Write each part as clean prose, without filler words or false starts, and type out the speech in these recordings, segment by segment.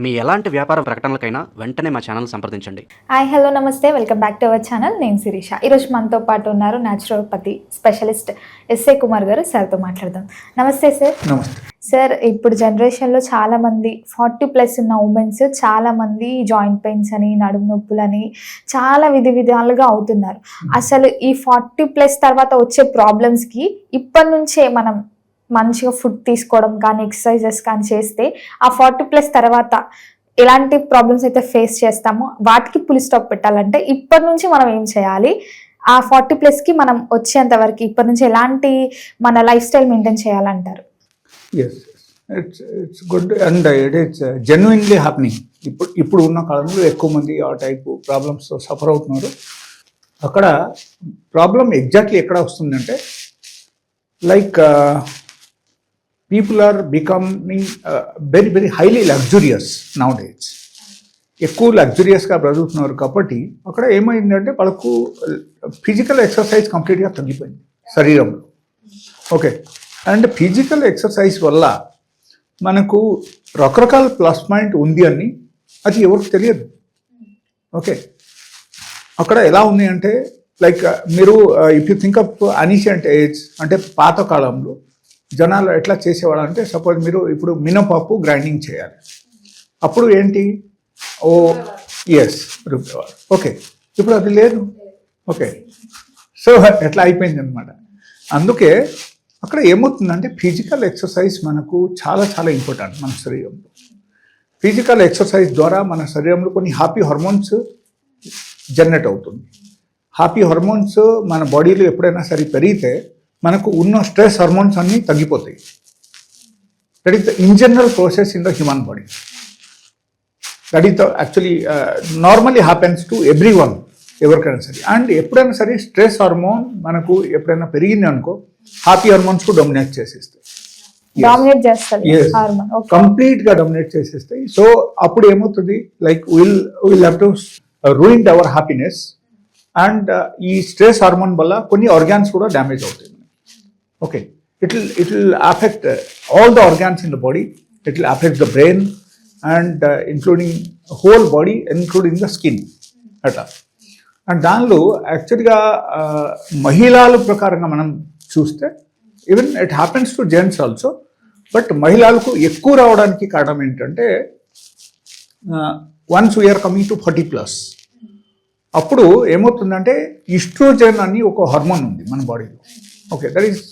మీ ఎలాంటి వ్యాపార ప్రకటనలకైనా వెంటనే మా ఛానల్ సంప్రదించండి. హాయ్ హలో నమస్తే, welcome back to our channel. నేను శిరీష. ఈరోజు మనతో పాటు ఉన్నారు న్యాచురోపతి స్పెషలిస్ట్ ఎస్ఏ కుమార్ గారు. సార్తో మాట్లాడదాం. నమస్తే సార్. నమస్తే సార్, ఇప్పుడు జనరేషన్లో చాలామంది 40+ ఉన్న ఉమెన్స్ చాలామంది జాయింట్ పెయిన్స్ అని, నడుము నొప్పులని చాలా విధాలుగా అవుతున్నారు. అసలు ఈ 40+ తర్వాత వచ్చే ప్రాబ్లమ్స్కి ఇప్పటి నుంచే మనం మంచిగా ఫుడ్ తీసుకోవడం కానీ, ఎక్సర్సైజెస్ కానీ చేస్తే ఆ 40+ తర్వాత ఎలాంటి ప్రాబ్లమ్స్ అయితే ఫేస్ చేస్తామో వాటికి పులి స్టాప్ పెట్టాలంటే ఇప్పటి నుంచి మనం ఏం చేయాలి? ఆ 40+కి మనం వచ్చేంత వరకు ఇప్పటి నుంచి ఎలాంటి మన లైఫ్ స్టైల్ మెయింటైన్ చేయాలంటారు? Yes, it's good and it is genuinely happening. ఇప్పుడు ఉన్న కాలంలో ఎక్కువ మంది ఆ టైపు ప్రాబ్లమ్స్తో సఫర్ అవుతున్నారు. అక్కడ ప్రాబ్లం ఎగ్జాక్ట్లీ ఎక్కడ వస్తుందంటే, like people are becoming very very highly luxurious nowadays. ఎక్కువ లగ్జూరియస్గా బ్రతుకుతున్నారు కాబట్టి అక్కడ ఏమైందంటే వాళ్ళకు ఫిజికల్ ఎక్సర్సైజ్ కంప్లీట్గా తగ్గిపోయింది శరీరంలో. ఓకే, అండ్ ఫిజికల్ ఎక్సర్సైజ్ వల్ల మనకు రకరకాల ప్లస్ పాయింట్ ఉంది అని అది ఎవరికి తెలియదు. ఓకే, అక్కడ ఎలా ఉంది అంటే, లైక్ మీరు if you think of ancient age అంటే పాత కాలంలో జనాలు ఎట్లా చేసేవాళ్ళు అంటే, సపోజ్ మీరు ఇప్పుడు మినపప్పు గ్రైండింగ్ చేయాలి, అప్పుడు ఏంటి, ఎస్ రుబ్బేవారు. ఓకే, ఇప్పుడు అది లేదు. ఓకే, సో ఎట్లా అయిపోయింది అనమాట. అందుకే అక్కడ ఏమవుతుందంటే ఫిజికల్ ఎక్సర్సైజ్ మనకు చాలా చాలా ఇంపార్టెంట్ మన శరీరంలో. ఫిజికల్ ఎక్సర్సైజ్ ద్వారా మన శరీరంలో కొన్ని హ్యాపీ హార్మోన్స్ జనరేట్ అవుతుంది. హ్యాపీ హార్మోన్స్ మన బాడీలో ఎప్పుడైనా సరే పెరిగితే మనకు ఉన్న స్ట్రెస్ హార్మోన్స్ అన్నీ తగ్గిపోతాయి. That is the in general process in the human body. That is the actually normally happens to every one, ఎవరికైనా సరే. అండ్ ఎప్పుడైనా సరే స్ట్రెస్ హార్మోన్ మనకు ఎప్పుడైనా పెరిగింది అనుకో, హ్యాపీ హార్మోన్స్ కు డామినేట్ చేసేస్తాయి, కంప్లీట్ గా డామినేట్ చేసేస్తాయి. సో అప్పుడు ఏమవుతుంది, like will have to ruin our happiness. And ఈ స్ట్రెస్ హార్మోన్ వల్ల కొన్ని ఆర్గాన్స్ కూడా డ్యామేజ్ అవుతాయి. Okay, it will affect all the organs in the body. It will affect the brain and including whole body, including the skin అట్లా. And దానిలో యాక్చువల్గా మహిళల ప్రకారంగా మనం చూస్తే, even it happens to gents also, but మహిళలకు ఎక్కువ రావడానికి కారణం ఏంటంటే, వన్స్ వీఆర్ కమింగ్ టు 40+, అప్పుడు ఏమవుతుందంటే ఈస్ట్రోజెన్ అని ఒక హార్మోన్ ఉంది మన బాడీలో. ఓకే, దట్ ఈస్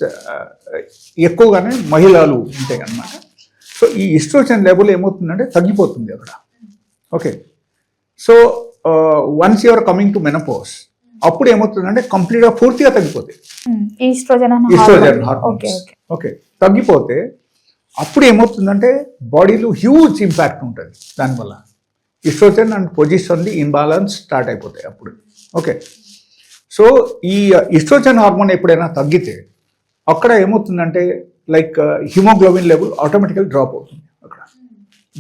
ఎక్కువగానే మహిళలు ఉంటాయి అన్నమాట. సో ఈ ఈస్ట్రోజెన్ లెవెల్ ఏమవుతుందంటే తగ్గిపోతుంది అక్కడ. Okay, so once you're coming to menopause, అప్పుడు ఏమవుతుందంటే కంప్లీట్గా పూర్తిగా తగ్గిపోతాయి ఈస్ట్రోజెన్ హార్మోన్స్. ఓకే, తగ్గిపోతే అప్పుడు ఏమవుతుందంటే బాడీలో హ్యూజ్ ఇంపాక్ట్ ఉంటుంది దానివల్ల. ఈస్ట్రోజెన్ అండ్ పొజిషన్ ఇన్బాలన్స్ స్టార్ట్ అయిపోతాయి అప్పుడు. ఓకే, సో ఈ ఈస్ట్రోజెన్ హార్మోన్ ఎప్పుడైనా తగ్గితే అక్కడ ఏమవుతుందంటే, లైక్ హిమోగ్లోబిన్ లెవెల్ ఆటోమేటికల్ డ్రాప్ అవుతుంది. అక్కడ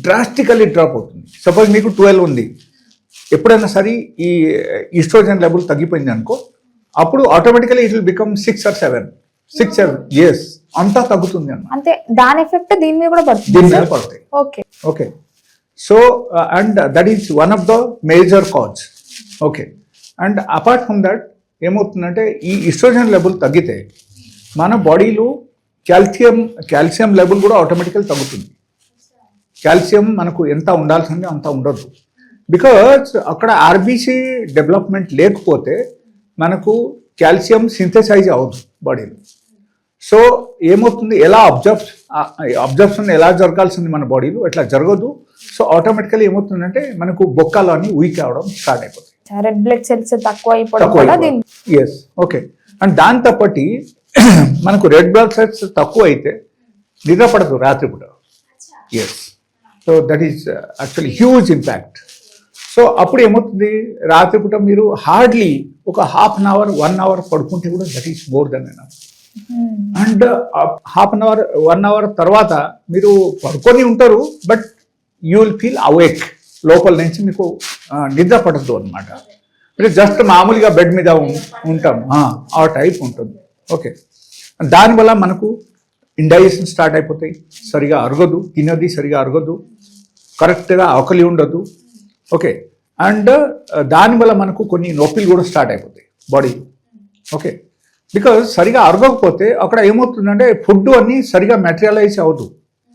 డ్రాస్టికల్లీ డ్రాప్ అవుతుంది. సపోజ్ మీకు 12 ఉంది, ఎప్పుడైనా సరే ఈ ఈస్ట్రోజెన్ లెవెల్ తగ్గిపోయింది అనుకో, అప్పుడు automatically it will become 6 or 7. Yes, అంతా తగ్గుతుంది అన్నమాట. అంటే దాని ఎఫెక్ట్ దీని మీద కూడా పడుతుంది. దీని మీద పడతాయి. Okay okay, so and that is one of the major cause. Okay, and apart from that ఏమవుతుందంటే, ఈ ఈస్ట్రోజన్ లెవెల్ తగ్గితే మన బాడీలో కాల్షియం లెవెల్ కూడా ఆటోమేటికల్ తగ్గుతుంది. కాల్షియం మనకు ఎంత ఉండాల్సిందే అంత ఉండదు. బికాజ్ అక్కడ ఆర్బీసీ డెవలప్మెంట్ లేకపోతే మనకు కాల్షియం సింథసైజ్ అవ్వదు బాడీలో. సో ఏమవుతుంది, ఎలా అబ్జర్ప్షన్ ఎలా జరగాల్సింది మన బాడీలో ఎట్లా జరగదు. సో ఆటోమేటికల్లీ ఏమవుతుందంటే మనకు బొక్కలు అని వీక్ అవడం స్టార్ట్ అయిపోతుంది. రెడ్ బ్లడ్ సెల్స్ తక్కువ అయిపోవడం. ఎస్, ఓకే, అండ్ దాంతో పాటు మనకు రెడ్ బ్లడ్ సెల్స్ తక్కువ అయితే నిద్ర పడదు రాత్రిపూట. Yes, so that is actually huge impact. సో అప్పుడు ఏమవుతుంది, రాత్రిపూట మీరు హార్డ్లీ ఒక 1/2 hour 1 hour పడుకుంటే కూడా that is more than enough. And 1/2 hour 1 hour తర్వాత మీరు పడుకొని ఉంటారు, but you will feel awake. లోపల నుంచి మీకు నిద్ర పడద్దు అనమాట. మీరు జస్ట్ మామూలుగా బెడ్ మీద ఉంటాం, ఆ టైప్ ఉంటుంది. ఓకే, దానివల్ల మనకు ఇండైజెషన్ స్టార్ట్ అయిపోతాయి, సరిగా అరగదు, తినది సరిగా అరగదు, కరెక్ట్గా ఆకలి ఉండదు. ఓకే, అండ్ దానివల్ల మనకు కొన్ని నొప్పులు కూడా స్టార్ట్ అయిపోతాయి బాడీలో. ఓకే, బికాజ్ సరిగా అరగకపోతే అక్కడ ఏమవుతుందంటే ఫుడ్ అన్ని సరిగా మెటీరియలైజ్ అవ్వదు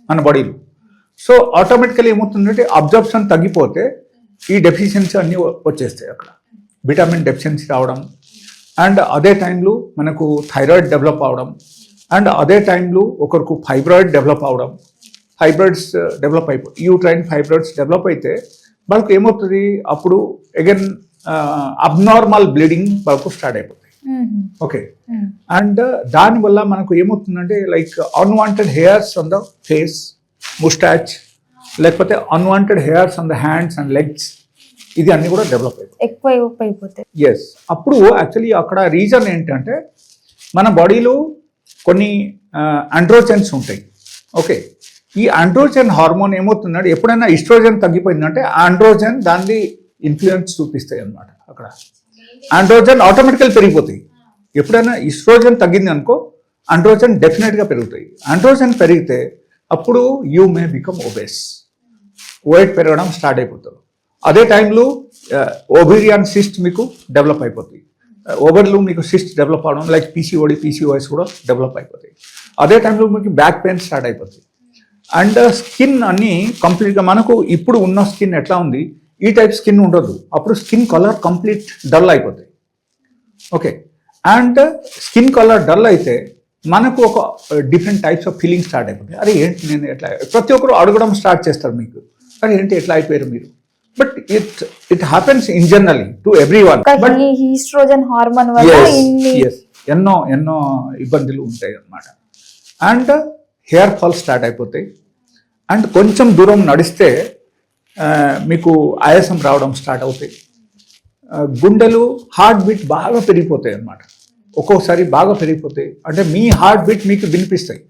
మన బాడీలో. సో ఆటోమేటికలీ ఏమవుతుందంటే అబ్జర్ప్షన్ తగ్గిపోతే ఈ డెఫిషియన్సీ అన్నీ వచ్చేస్తాయి. అక్కడ విటమిన్ డెఫిషియన్సీ రావడం, అండ్ అదే టైంలో మనకు థైరాయిడ్ డెవలప్ అవడం, అండ్ అదే టైంలో ఒకరికి ఫైబ్రాయిడ్ డెవలప్ అవడం. ఫైబ్రాయిడ్స్ డెవలప్ అయిపోయి యూట్రైన్ ఫైబ్రాయిడ్స్ డెవలప్ అయితే వాళ్ళకు ఏమవుతుంది, అప్పుడు అగైన్ అబ్నార్మల్ బ్లీడింగ్ వాళ్ళకు స్టార్ట్ అయిపోతుంది. ఓకే, అండ్ దానివల్ల మనకు ఏమవుతుందంటే like unwanted hairs on the face, moustache, లేకపోతే unwanted hairs on the hands and legs, ఇది అన్ని కూడా డెవలప్ అయిపోతాయి. ఎస్, అప్పుడు యాక్చువల్లీ అక్కడ రీజన్ ఏంటంటే మన బాడీలో కొన్ని ఆండ్రోజెన్స్ ఉంటాయి. ఓకే, ఈ ఆండ్రోజెన్ హార్మోన్ ఏమవుతుందంటే ఎప్పుడైనా ఈస్ట్రోజన్ తగ్గిపోయిందంటే ఆండ్రోజన్ దాన్ని ఇన్ఫ్లుయెన్స్ చూపిస్తాయి అన్నమాట. అక్కడ ఆండ్రోజన్ ఆటోమేటికల్ పెరిగిపోతాయి. ఎప్పుడైనా ఈస్ట్రోజన్ తగ్గింది అనుకో ఆండ్రోజన్ డెఫినెట్గా పెరుగుతాయి. ఆండ్రోజన్ పెరిగితే అప్పుడు you may become obese, weight పెరగడం స్టార్ట్ అయిపోతుంది. అదే టైంలో ఓవేరియన్ సిస్ట్ మీకు డెవలప్ అయిపోతుంది. ఓవర్లో మీకు సిస్ట్ డెవలప్ అవడం లైక్ పీసీఓడి, పీసీఓఎస్ కూడా డెవలప్ అయిపోతాయి. అదే టైంలో మీకు బ్యాక్ పెయిన్ స్టార్ట్ అయిపోతుంది. అండ్ స్కిన్ అన్ని కంప్లీట్గా మనకు ఇప్పుడు ఉన్న స్కిన్ ఎట్లా ఉంది, ఈ టైప్ స్కిన్ ఉండదు. అప్పుడు స్కిన్ కలర్ కంప్లీట్ డల్ అయిపోతాయి. Okay, and skin colour dull అయితే మనకు ఒక different types of feeling start అయిపోతాయి. అరే ఏంటి నేను ఎట్లా, ప్రతి ఒక్కరు అడగడం స్టార్ట్ చేస్తారు మీకు, అరే ఏంటి ఎట్లా అయిపోయారు మీరు. But it happens in generally to everyone. But estrogen hormone వల్ల ఎన్నో ఇబ్బందులు ఉంటాయి అన్నమాట. అండ్ హెయిర్ ఫాల్ స్టార్ట్ అయిపోతాయి. అండ్ కొంచెం దూరం నడిస్తే మీకు ఆయాసం రావడం స్టార్ట్ అవుతాయి. గుండెలు హార్ట్ బీట్ బాగా పెరిగిపోతాయి అన్నమాట. ఒక్కొక్కసారి బాగా పెరిగిపోతాయి అంటే మీ హార్ట్ బీట్ మీకు వినిపిస్తాయి,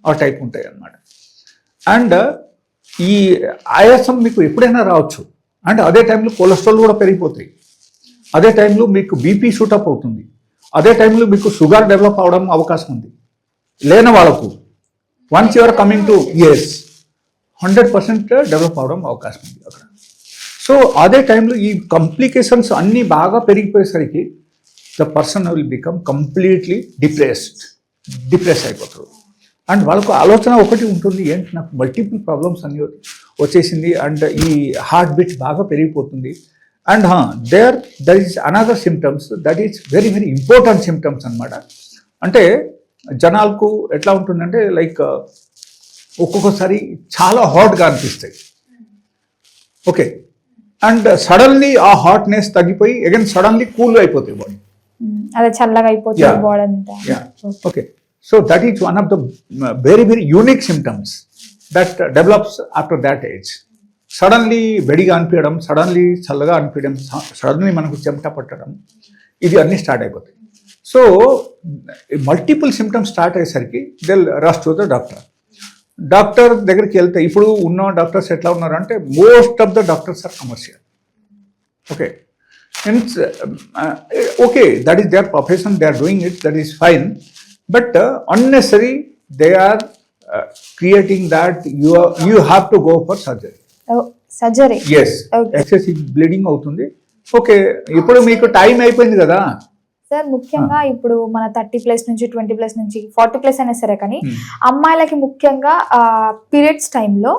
ఆ టైప్ ఉంటాయి అన్నమాట. అండ్ ఈ ఆయాసం మీకు ఎప్పుడైనా రావచ్చు. అండ్ అదే టైంలో కొలెస్ట్రాల్ కూడా పెరిగిపోతాయి. అదే టైంలో మీకు బీపీ షూటప్ అవుతుంది. అదే టైంలో మీకు షుగర్ డెవలప్ అవడం అవకాశం ఉంది. లేని వాళ్ళకు once you're coming to 100% develop అవడం అవకాశం ఉంది అక్కడ. సో అదే టైంలో ఈ కాంప్లికేషన్స్ అన్నీ బాగా పెరిగిపోయేసరికి the person will become completely depress అయిపోతారు. అండ్ వాళ్ళకు ఆలోచన ఒకటి ఉంటుంది, ఏంటి నాకు మల్టిపుల్ ప్రాబ్లమ్స్ అన్ని వచ్చేసింది అండ్ ఈ హార్ట్ బీట్ బాగా పెరిగిపోతుంది. And there is another symptoms that is very very important symptoms అన్నమాట. అంటే జనాలకు ఎట్లా ఉంటుందంటే లైక్ ఒక్కొక్కసారి చాలా హాట్గా అనిపిస్తాయి. ఓకే, అండ్ సడన్లీ ఆ హాట్నెస్ తగ్గిపోయి అగైన్ సడన్లీ కూల్ అయిపోతాయి బాడీ, అదే చల్లగా అయిపోతుంది బాడీ అంతా. Okay, so that is one of the very very unique symptoms that develops after that age. Suddenly వెడిగా అనిపించడం, సడన్లీ చల్లగా అనిపించడం, సడన్లీ మనకు చెమట పట్టడం, ఇది అన్నీ స్టార్ట్ అయిపోతాయి. సో మల్టిపుల్ సిమ్టమ్స్ స్టార్ట్ అయ్యేసరికి they rush to the doctor దగ్గరికి వెళ్తే ఇప్పుడు ఉన్న డాక్టర్స్ ఎట్లా ఉన్నారంటే most of the doctors are commercial. Okay, means okay that is their profession, they are doing it, that is fine. But unnecessary they are creating that you have to go for surgery. Yes, excessive bleeding అవుతుంది. Okay, ఇప్పుడు మీకు time అయిపోయింది కదా sir. ముఖ్యంగా ఇప్పుడు మన 30+ నుంచి 20+ నుంచి 40+ అయినా సరే కానీ అమ్మాయిలకి ముఖ్యంగా పీరియడ్స్ టైంలో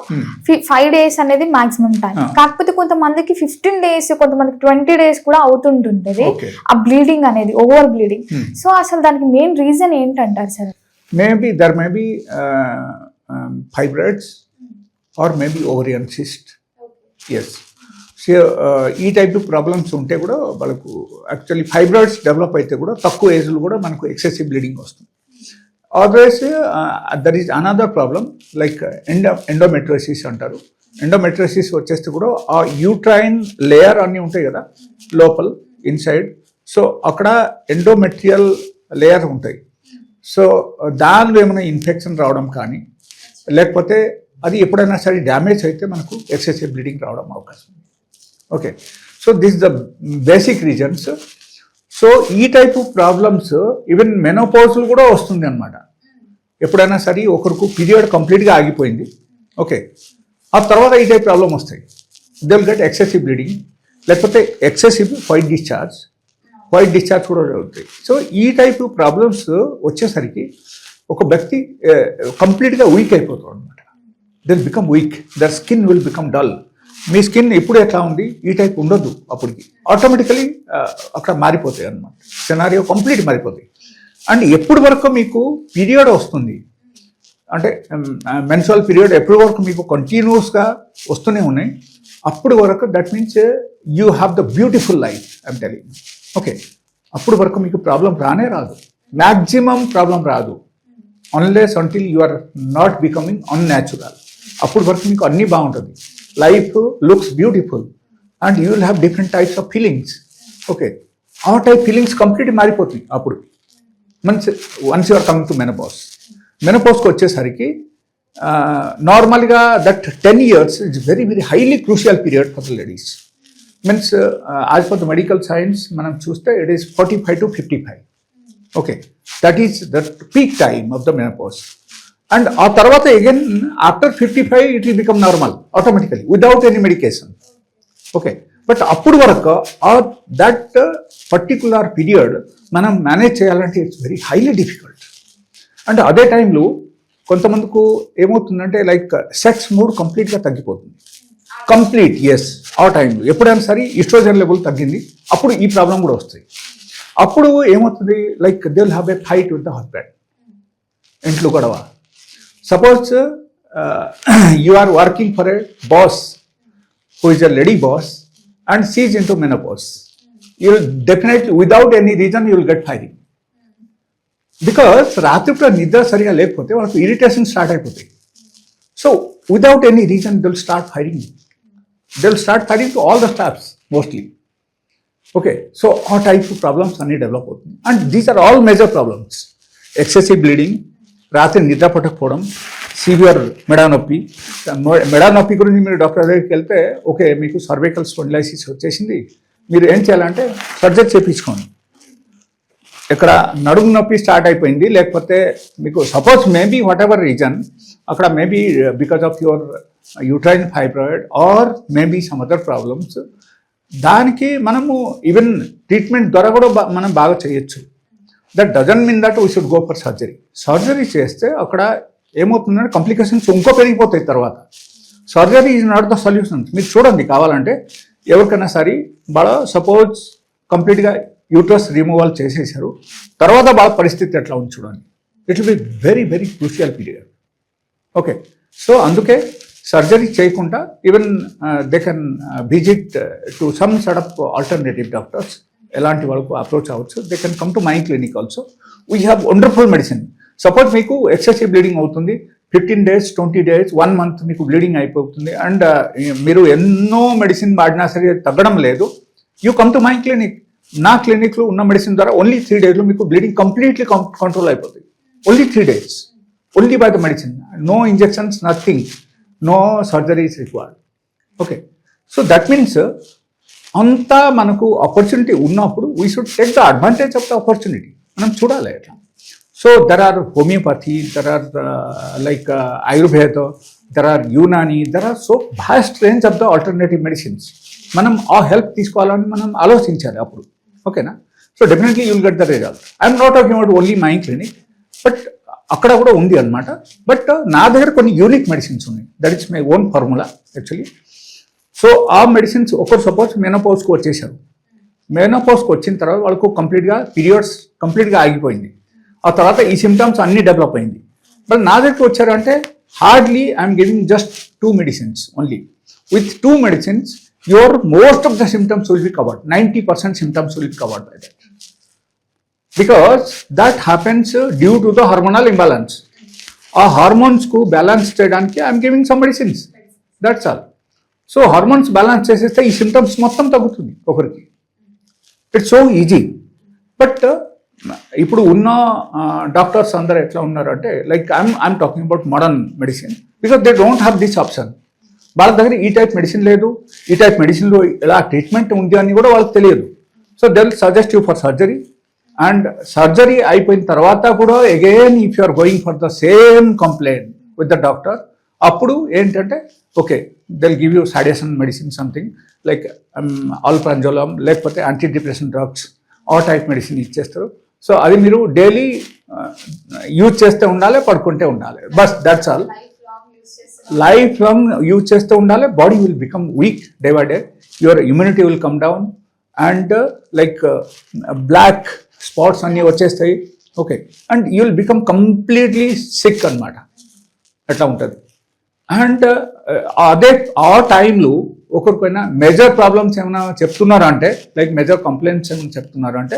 5 days అనేది మాక్సిమం టైం. కాకపోతే కొంతమందికి 15 days, కొంతమందికి 20 days కూడా అవుతుంటుంది ఆ బ్లీడింగ్ అనేది, ఓవర్ బ్లీడింగ్. సో అసలు దానికి మెయిన్ రీజన్ ఏంటంటారు sir? Maybe there may be fibroids or maybe ovarian cyst. Yes, ఈ టైప్ ప్రాబ్లమ్స్ ఉంటే కూడా వాళ్ళకు యాక్చువల్లీ ఫైబ్రాయిడ్స్ డెవలప్ అయితే కూడా తక్కువ ఏజ్లో కూడా మనకు ఎక్సెసివ్ బ్లీడింగ్ వస్తుంది. Always there is another problem like endometriosis అంటారు. ఎండోమెట్రోసిస్ వచ్చేస్తే కూడా ఆ యూట్రైన్ లేయర్ అన్నీ ఉంటాయి కదా లోపల ఇన్సైడ్, సో అక్కడ ఎండోమెట్రియల్ లేయర్ ఉంటాయి. సో దానిలో ఏమైనా ఇన్ఫెక్షన్ రావడం కానీ లేకపోతే అది ఎప్పుడైనా సరే డ్యామేజ్ అయితే మనకు ఎక్సెసివ్ బ్లీడింగ్ రావడం అవకాశం ఉంది. Okay, so this the basic reasons. So ఈ టైపు ప్రాబ్లమ్స్ ఈవెన్ మెనోపౌజ్లు కూడా వస్తుంది అనమాట. ఎప్పుడైనా సరే ఒకరికి పీరియడ్ కంప్లీట్గా ఆగిపోయింది, ఓకే, ఆ తర్వాత ఈ టైప్ ప్రాబ్లం వస్తాయి. They will get excessive bleeding, లేకపోతే ఎక్సెసివ్ వైట్ డిశ్చార్జ్ కూడా అవుతాయి. సో ఈ టైప్ ప్రాబ్లమ్స్ వచ్చేసరికి ఒక వ్యక్తి కంప్లీట్గా వీక్ అయిపోతాడు అనమాట. They will become weak, their skin will become dull. మీ స్కిన్ ఇప్పుడు ఎట్లా ఉంది, ఈ టైప్ ఉండొద్దు, అప్పటికి ఆటోమేటికలీ అక్కడ మారిపోతాయి అన్నమాట. సినారియో కంప్లీట్ మారిపోతాయి. అండ్ ఎప్పటి వరకు మీకు పీరియడ్ వస్తుంది అంటే మెన్సురల్ పీరియడ్ ఎప్పటి వరకు మీకు కంటిన్యూస్గా వస్తూనే ఉన్నాయి, అప్పుడు వరకు that means you have the beautiful life I'm telling. Okay, అప్పుడు వరకు మీకు ప్రాబ్లం రానే రాదు, మ్యాక్సిమం ప్రాబ్లం రాదు, unless until you are not becoming unnatural. అప్పుడు వరకు మీకు అన్నీ బాగుంటుంది, life looks beautiful and you will have different types of feelings. Okay, ఆ టైప్ ఫీలింగ్స్ కంప్లీట్ మారిపోతుంది అప్పుడు once you are coming to మెనోపాజ్కి వచ్చేసరికి నార్మల్గా that 10 years it's very very highly crucial period for the ladies. Means as for the medical science మనం చూస్తే it is 45 to 55. Okay, that is the peak time of the menopause. And ఆ తర్వాత again after 55 it will become normal automatically without any medication. Okay, but అప్పుడు వరకు that particular period మనం manage చేయాలంటే it's very highly difficult. అంటే అదే టైంలో కొంతమందికి ఏమవుతుందంటే లైక్ సెక్స్ మూడ్ కంప్లీట్గా తగ్గిపోతుంది, కంప్లీట్. ఎస్, ఆ టైంలో ఎప్పుడైనా సరే ఈస్ట్రోజన్ లెవెల్ తగ్గింది, అప్పుడు ఈ ప్రాబ్లం కూడా వస్తాయి. అప్పుడు ఏమవుతుంది, like they will have a fight with the husband, ఇంట్లో గొడవ. Suppose you are working for a boss who is a lady boss and she is into menopause, you will definitely without any reason you will get firing. Because రాత్రిపూట నిద్ర సరిగా లేకపోతే వాళ్ళకి irritation start అయిపోతాయి. So without any reason they will start firing, they will start firing to all the staffs mostly. Okay, so ఆ type problems అన్నీ develop అవుతుంది. And these are all major problems. Excessive bleeding, రాత్రి నిద్ర పట్టకపోవడం, severe మెడా నొప్పి గురించి మీరు doctor దగ్గరికి వెళ్తే ఓకే మీకు సర్వైకల్ స్పాండిలైసిస్ వచ్చేసింది, మీరు ఏం చేయాలంటే సర్జరీ చేయించుకోండి. ఇక్కడ నడుము నొప్పి స్టార్ట్ అయిపోయింది, లేకపోతే మీకు suppose maybe whatever reason, అక్కడ maybe because of your uterine fibroid or maybe some other problems, దానికి మనము ఈవెన్ ట్రీట్మెంట్ ద్వారా కూడా మనం బాగా చేయొచ్చు. That doesn't mean that we should go for surgery. Surgery చేస్తే అక్కడ ఏమవుతుందంటే కాంప్లికేషన్స్ ఇంకో పెరిగిపోతాయి తర్వాత. Surgery is not the solution. మీరు చూడండి కావాలంటే ఎవరికైనా సరే వాళ్ళ సపోజ్ కంప్లీట్గా యూట్రస్ రిమూవల్ చేసేసారు, తర్వాత వాళ్ళ పరిస్థితి ఎట్లా ఉంది చూడండి. It will be very very crucial period. Okay, so అందుకే సర్జరీ చేయకుండా even they can visit to some sort of alternative doctors, ఎలాంటి వాళ్ళకు అప్రోచ్ అవ్వచ్చు. They can come to my clinic also. We have wonderful medicine. Suppose మీకు excessive bleeding అవుతుంది, 15 days 20 days 1 month మీకు bleeding అయిపోతుంది and మీరు ఎన్నో మెడిసిన్ వాడినా సరే తగ్గడం లేదు, you come to my clinic. నా క్లినిక్లో ఉన్న మెడిసిన్ ద్వారా ఓన్లీ 3 days మీకు బ్లీడింగ్ కంప్లీట్లీ కంట్రోల్ అయిపోతుంది. Only 3 days, only by the medicine, no injections, nothing, no surgeries required. Okay, so that means అంతా మనకు ఆపర్చునిటీ ఉన్నప్పుడు we should take the advantage of the opportunity. మనం చూడాలి అట్లా. So there are homeopathy, there are like Ayurveda, there are Unani, there are so vast range of the alternative medicines. మనం ఆ help తీసుకోవాలని మనం ఆలోచించాలి అప్పుడు. ఓకేనా? So definitely you will get the result. I'm not talking about only my clinic, but అక్కడ కూడా ఉంది అనమాట. బట్ నా దగ్గర కొన్ని యూనిక్ మెడిసిన్స్ ఉన్నాయి, that is my own formula actually. So ఆ మెడిసిన్స్ ఒకరు సపోజ్ మెనోపాజ్కి వచ్చేసారు, మెనోపాజ్కి వచ్చిన తర్వాత వాళ్ళకు కంప్లీట్గా పీరియడ్స్ కంప్లీట్గా ఆగిపోయింది, ఆ తర్వాత ఈ సిమ్టమ్స్ అన్నీ డెవలప్ అయింది. బట్ నా దగ్గరికి వచ్చారంటే hardly I'm giving just 2 medicines only. With 2 medicines your most of the symptoms will be covered. 90% symptoms will be covered by that, because that happens due to the hormonal imbalance. ఆ hormones కు balance చేయడానికి I'm giving some medicines, that's all. So hormones balance చేసేస్తే ఈ symptoms మొత్తం తగ్గుతుంది ఒకరికి. It's so easy. But ఇప్పుడు ఉన్న డాక్టర్స్ అందరు ఎట్లా ఉన్నారు అంటే like I'm talking about modern medicine, because they don't have this option. వాళ్ళ దగ్గర ఈ టైప్ మెడిసిన్ లేదు, ఈ టైప్ మెడిసిన్లో ఎలా ట్రీట్మెంట్ ఉంది అని కూడా వాళ్ళకి తెలియదు. So they will suggest you for surgery, and surgery అయిపోయిన తర్వాత కూడా again if you are going for the same complaint with the doctor, అప్పుడు ఏంటంటే okay they'll give you sedation medicine something like alprazolam లేకపోతే యాంటీ డిప్రెషన్ డ్రగ్స్ ఆ type medicine ఇచ్చేస్తారు. సో అది మీరు డైలీ యూజ్ చేస్తూ ఉండాలి, పడుకుంటే ఉండాలి, బస్ that's all. Life long use చేస్తూ ఉండాలి. Body will become weak day by day, your immunity will come down and like black spots అన్నీ వచ్చేస్తాయి. Okay, and you will become completely sick అనమాట, అట్లా ఉంటుంది. అండ్ అదే ఆ టైంలో ఒకరికైనా మేజర్ ప్రాబ్లమ్స్ ఏమైనా చెప్తున్నారు అంటే లైక్ మేజర్ కంప్లైంట్స్ ఏమైనా చెప్తున్నారు అంటే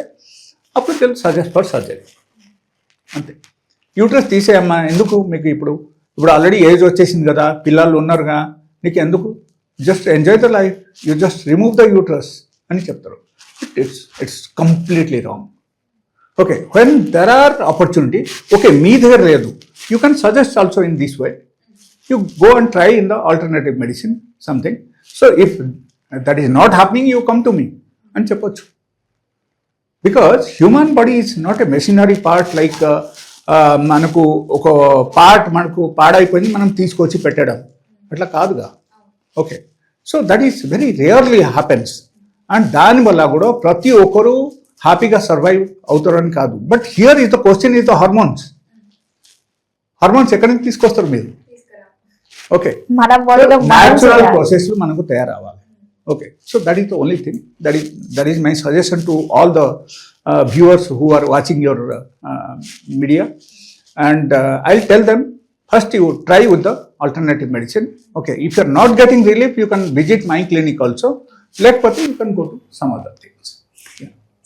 అప్పుడు తెలుసు సజెస్ట్ ఫర్ సర్జరీ అంతే. యూట్రస్ తీసేయమ్మా, ఎందుకు మీకు ఇప్పుడు ఆల్రెడీ ఏజ్ వచ్చేసింది కదా, పిల్లలు ఉన్నారుగా, నీకు ఎందుకు, just enjoy the life, you just remove the uterus అని చెప్తారు. It's completely wrong. Okay, when there are opportunity, okay మీ దగ్గర లేదు, you can suggest also in this way, you go and try in the alternative medicine something. So if that is not happening you come to me అని చెప్పొచ్చు. Because human body is not a machinery part like మనకు ఒక part మనకు పాడైపోయింది మనం తీసుకొచ్చి పెట్టడం, అట్లా కాదుగా. Okay, so that is very rarely happens. And దానివల్ల కూడా ప్రతి ఒక్కరూ హ్యాపీగా సర్వైవ్ అవుతారని కాదు. But here is the question is the hormones. Hormones ఎక్కడి నుంచి తీసుకొస్తారు మీరు? ఓకే, మన బాడీలో న్యాచురల్ ప్రాసెస్లు మనకు తయారవ్వాలి. Okay, so that is the only thing. That is my suggestion to all the viewers who are watching your media, and I'll tell them first you try with the alternative medicine. Okay, if you're not getting relief, you can visit my clinic also, లేకపోతే you can go to some other things.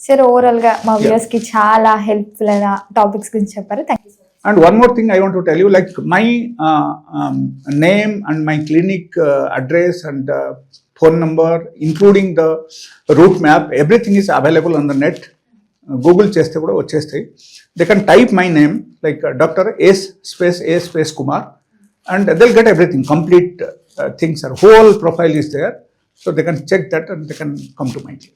Sir overall గా మా viewers కి చాలా helpful అయిన topics గురించి చెప్పారు. Thank you. And one more thing I want to tell you, like my name and my clinic address and phone number, including the route map, everything is available on the net. Google చేస్తే కూడా వచ్చేస్తాయి. They can type my name like doctor A Kumar and they'll get everything, complete things, our whole profile is there, so they can check that and they can come to my clinic.